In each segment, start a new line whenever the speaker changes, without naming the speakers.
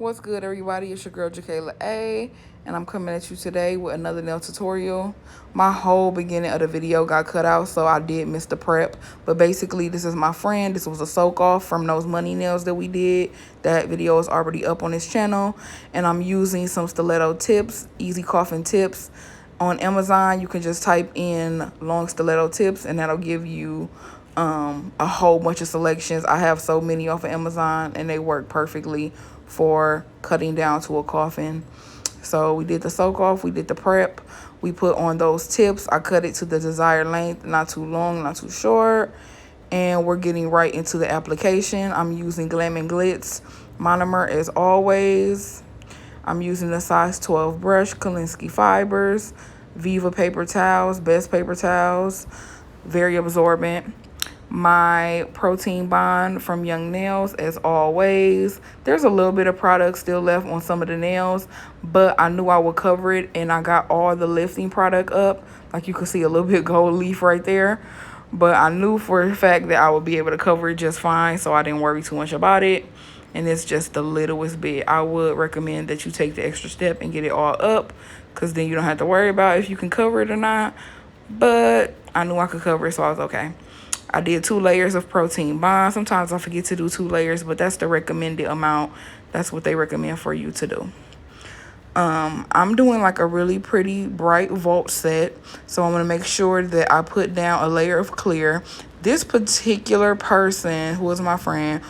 What's good, everybody? It's your girl Jakayla A, and I'm coming at you today with another nail tutorial. My whole beginning of the video got cut out, so I did miss the prep. But basically, this is my friend. This was a soak off from those money nails that we did. That video is already up on this channel, and I'm using some stiletto tips, easy coffin tips. On Amazon, you can just type in long stiletto tips, and that'll give you a whole bunch of selections. I have so many off of Amazon, and they work perfectly for cutting down to a coffin. So we did the soak off, we did the prep, we put on those tips. I cut it to the desired length, not too long, not too short, and we're getting right into the application. I'm using Glam and Glitz monomer as always. I'm using the size 12 brush, Kolinsky fibers, Viva paper towels, best paper towels, very absorbent. My protein bond from Young Nails as always. There's a little bit of product still left on some of the nails, but I knew I would cover it, and I got all the lifting product up. Like you can see a little bit gold leaf right there, but I knew for a fact that I would be able to cover it just fine, so I didn't worry too much about it. And it's just the littlest bit. I would recommend that you take the extra step and get it all up, because then you don't have to worry about if you can cover it or not. But I knew I could cover it, so I was okay. I did 2 layers of protein bond. Sometimes I forget to do 2 layers, but that's the recommended amount. That's what they recommend for you to do. I'm doing like a really pretty bright vault set, so I'm going to make sure that I put down a layer of clear. This particular person, who is my friend,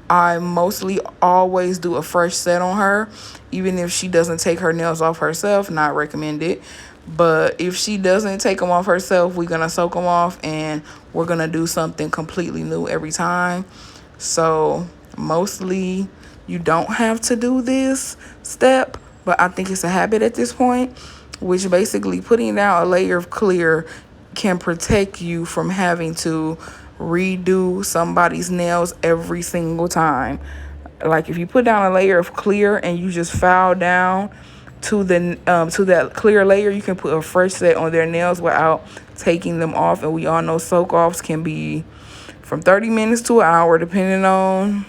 I mostly always do a fresh set on her, even if she doesn't take her nails off herself. Not recommended. But if she doesn't take them off herself, we're going to soak them off, and we're going to do something completely new every time. So mostly you don't have to do this step, but I think it's a habit at this point, which basically putting down a layer of clear can protect you from having to redo somebody's nails every single time. Like if you put down a layer of clear and you just file down to that clear layer, you can put a fresh set on their nails without taking them off. And we all know soak offs can be from 30 minutes to an hour, depending on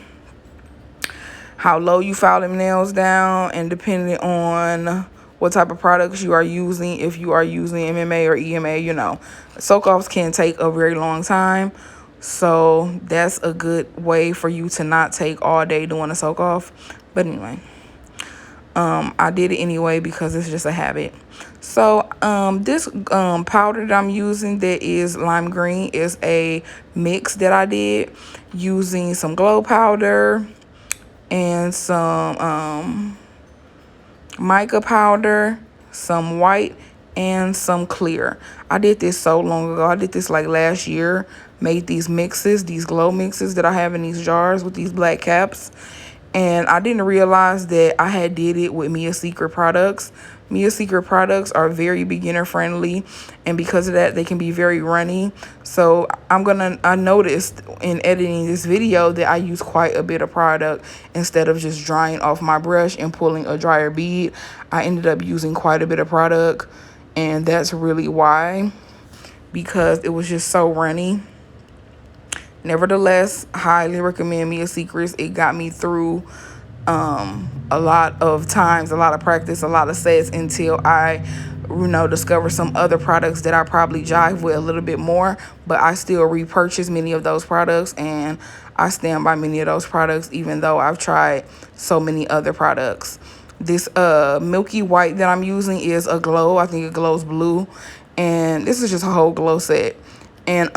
how low you file them nails down and depending on what type of products you are using. If you are using MMA or EMA, soak offs can take a very long time. So that's a good way for you to not take all day doing a soak off. But anyway, I did it anyway because it's just a habit. So this powder that I'm using that is lime green is a mix that I did using some glow powder and some mica powder, some white, and some clear. I did this so long ago. I did this like last year. Made these mixes, these glow mixes that I have in these jars with these black caps. And I didn't realize that I had did it with Mia Secret products. Mia Secret products are very beginner friendly, and because of that, they can be very runny. So I noticed in editing this video that I use quite a bit of product instead of just drying off my brush and pulling a dryer bead. I ended up using quite a bit of product, and that's really why, because it was just so runny. Nevertheless, highly recommend Mia Secrets. It got me through a lot of times, a lot of practice, a lot of sets until I, discover some other products that I probably jive with a little bit more. But I still repurchase many of those products, and I stand by many of those products, even though I've tried so many other products. This milky white that I'm using is a glow. I think it glows blue, and this is just a whole glow set. And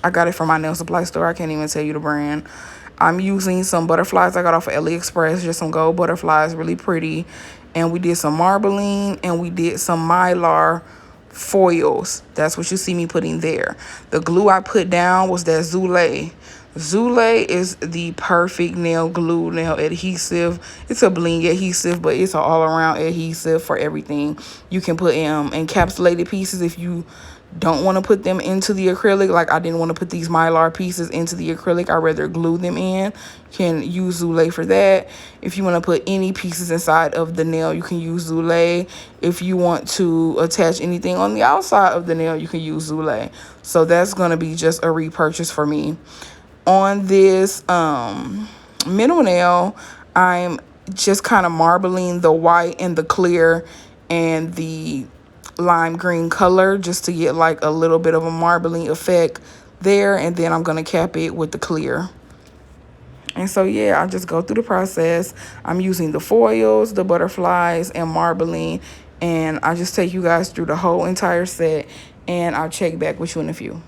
I got it from my nail supply store. I can't even tell you the brand. I'm using some butterflies I got off of AliExpress, just some gold butterflies, really pretty. And we did some marbling, and we did some mylar foils. That's what you see me putting there. The glue I put down was that Zule. Zule is the perfect nail glue, nail adhesive. It's a bling adhesive, but it's an all-around adhesive for everything. You can put encapsulated pieces if you don't want to put them into the acrylic. Like I didn't want to put these mylar pieces into the acrylic. I'd rather glue them in. You can use Zule for that. If you want to put any pieces inside of the nail, you can use Zule. If you want to attach anything on the outside of the nail, you can use Zule. So that's going to be just a repurchase for me. On this middle nail, I'm just kind of marbling the white and the clear and the lime green color just to get like a little bit of a marbling effect there. And then I'm going to cap it with the clear. And so, yeah, I just go through the process. I'm using the foils, the butterflies, and marbling. And I just take you guys through the whole entire set. And I'll check back with you in a few.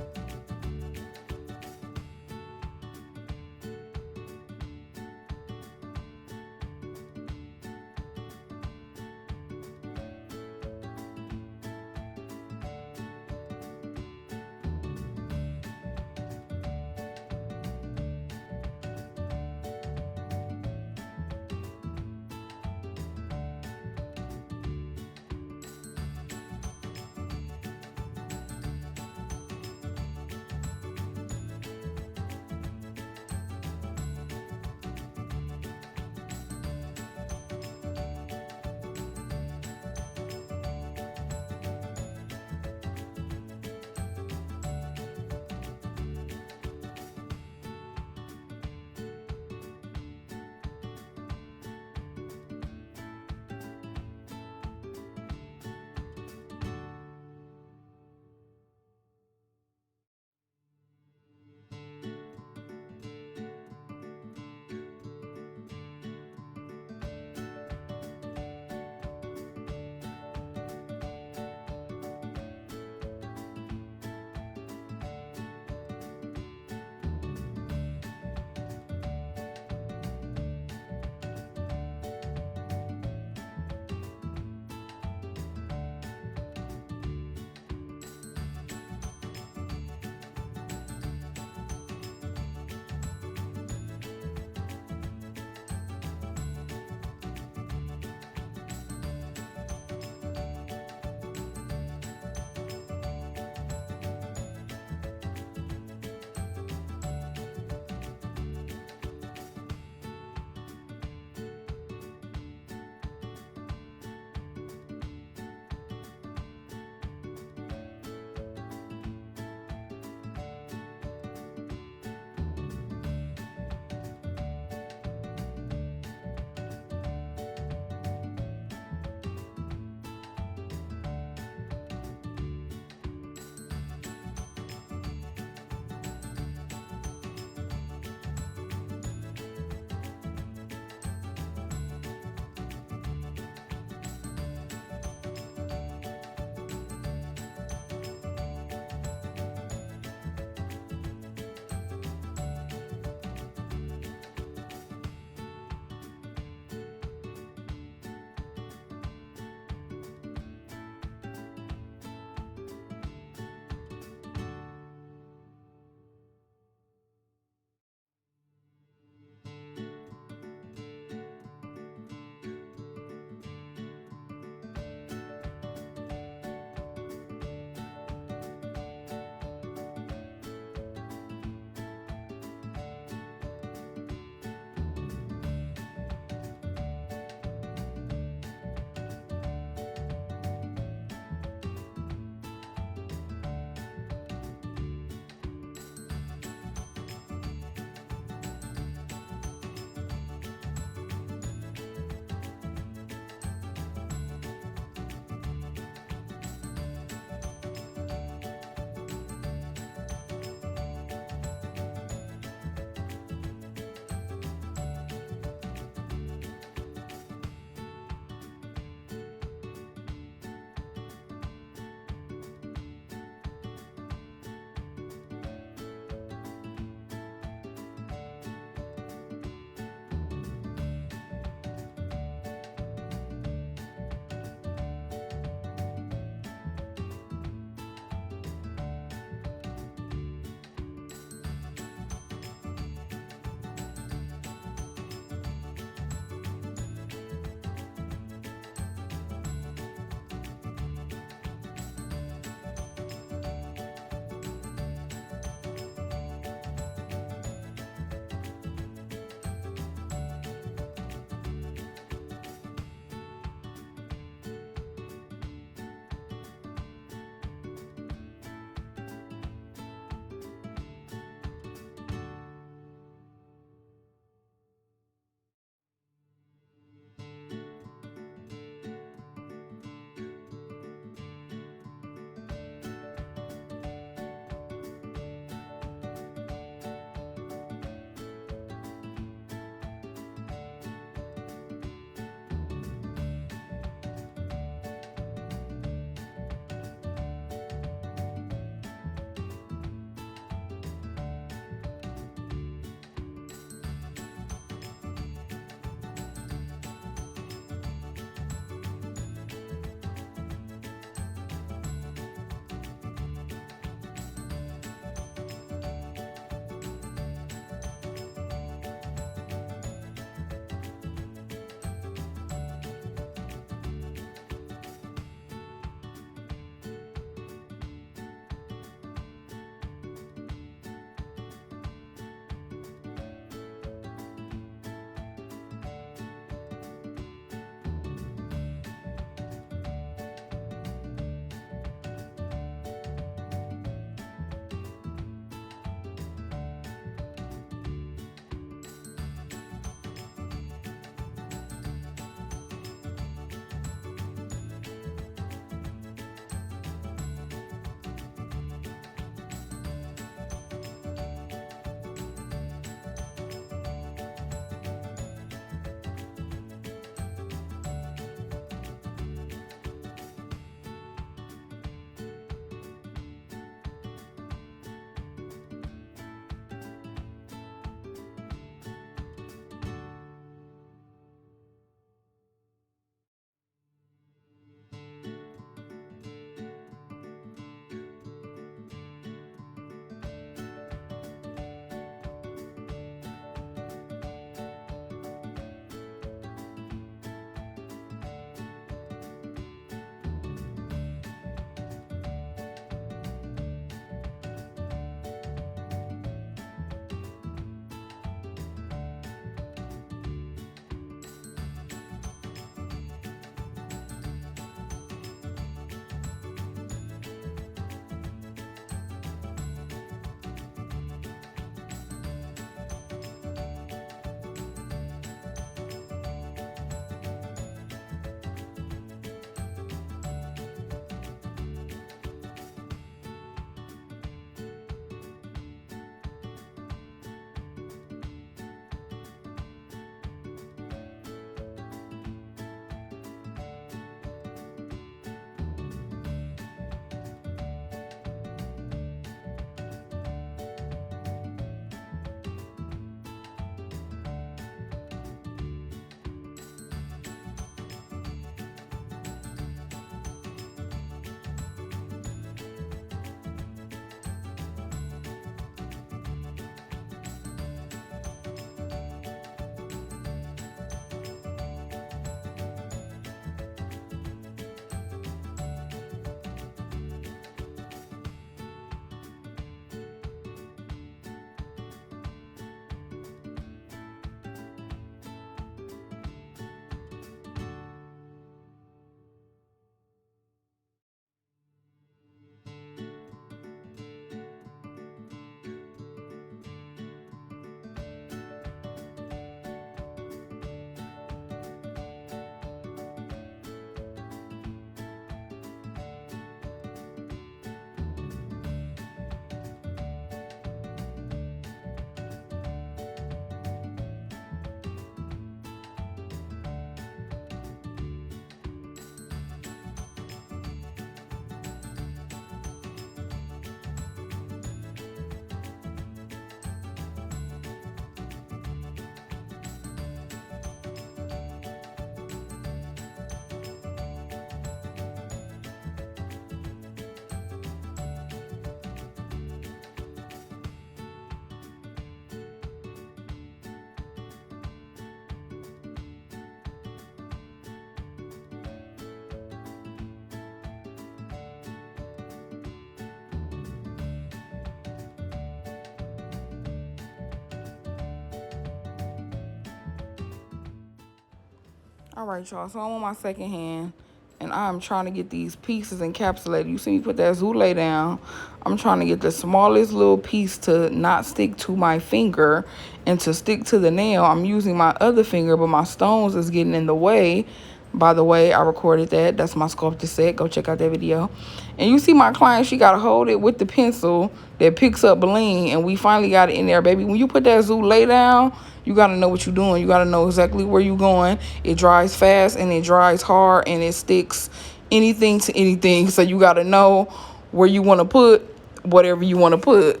All right, y'all. So I'm on my second hand, and I'm trying to get these pieces encapsulated. You see me put that Zule down. I'm trying to get the smallest little piece to not stick to my finger and to stick to the nail. I'm using my other finger, but my stones is getting in the way. By the way, I recorded that. That's my sculptor set. Go check out that video. And you see my client, she got to hold it with the pencil that picks up bling. And we finally got it in there, baby. When you put that Zule down, you got to know what you're doing. You got to know exactly where you're going. It dries fast and it dries hard and it sticks anything to anything. So you got to know where you want to put whatever you want to put.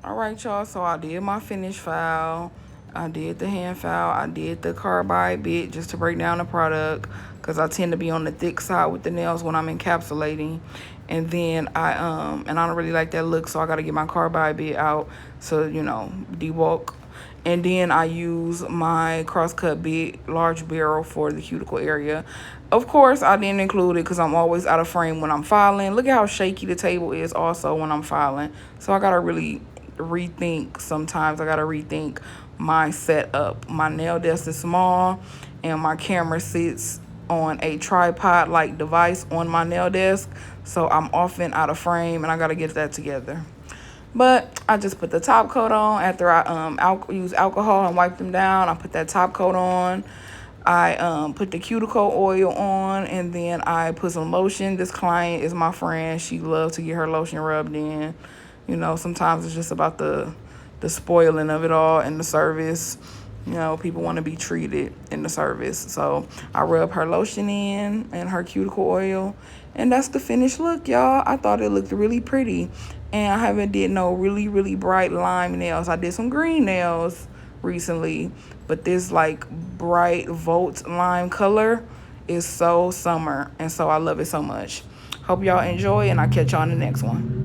All right, y'all. So I did my finish file. I did the hand file. I did the carbide bit just to break down the product because I tend to be on the thick side with the nails when I'm encapsulating. And then I don't really like that look, so I got to get my carbide bit out so, you know, debulk. And then I use my crosscut bit, large barrel for the cuticle area. Of course, I didn't include it because I'm always out of frame when I'm filing. Look at how shaky the table is also when I'm filing. So I got to really rethink sometimes. I got to rethink my setup. My nail desk is small and my camera sits on a tripod-like device on my nail desk. So I'm often out of frame and I got to get that together. But I just put the top coat on after I use alcohol and wipe them down. I put that top coat on. I put the cuticle oil on, and then I put some lotion. This client is my friend. She loves to get her lotion rubbed in. You know, sometimes it's just about the spoiling of it all and the service. You know, people want to be treated in the service. So I rub her lotion in and her cuticle oil. And that's the finished look, y'all. I thought it looked really pretty. And I haven't did no really, really bright lime nails. I did some green nails recently. But this like bright Volt lime color is so summer. And so I love it so much. Hope y'all enjoy and I'll catch y'all in the next one.